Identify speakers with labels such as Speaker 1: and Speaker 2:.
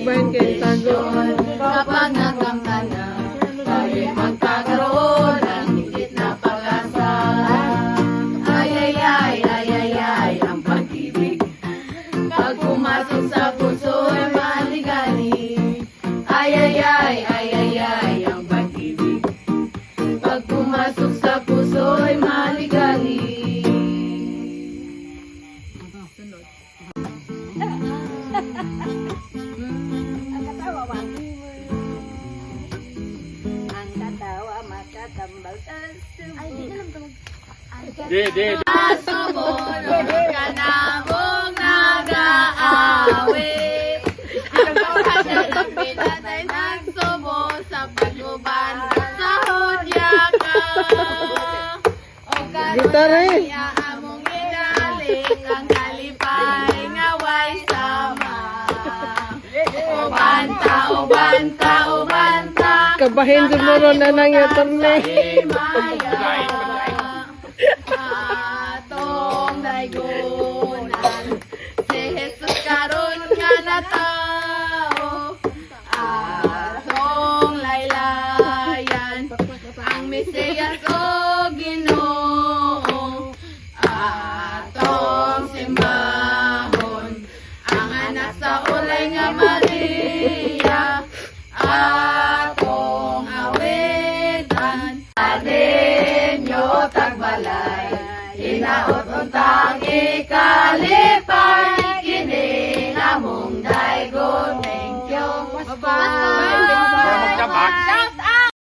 Speaker 1: bahin kayo tago.
Speaker 2: Kapag nakamta na, tayo'y magkakaroon ng higit na pag-asa. Ay, ay, ay, ay, ay, ay, ang pag-ibig. Pag pumasok sa puso'y maligali. Ay, ay, ay, ay, ay, ay, ang pag-ibig. Pag pumasok sa puso'y maligali.
Speaker 3: Ang katawa makatambal sa
Speaker 2: Sumunod ka na mong nag-aawi. Ang buhay ng pinatay nagsubo sa pagkuban sa hudya ka. O
Speaker 1: Gitara
Speaker 2: karoon
Speaker 1: eh.
Speaker 2: niya among inaling ang kalipay nga way sama. O banta, o banta, o banta.
Speaker 1: Kabahin siguro na nang yatong me.
Speaker 2: Atong daygonan si Jesus karon nga natao. Atong laylayan ang Mesiyas o Ginoo. Atong simbahon ang anak sa ulay nga Maria. Atong awitan aninyo tagbalay. Hinaot untang ikalipay kini namong daygon. Thank you. Bye-bye.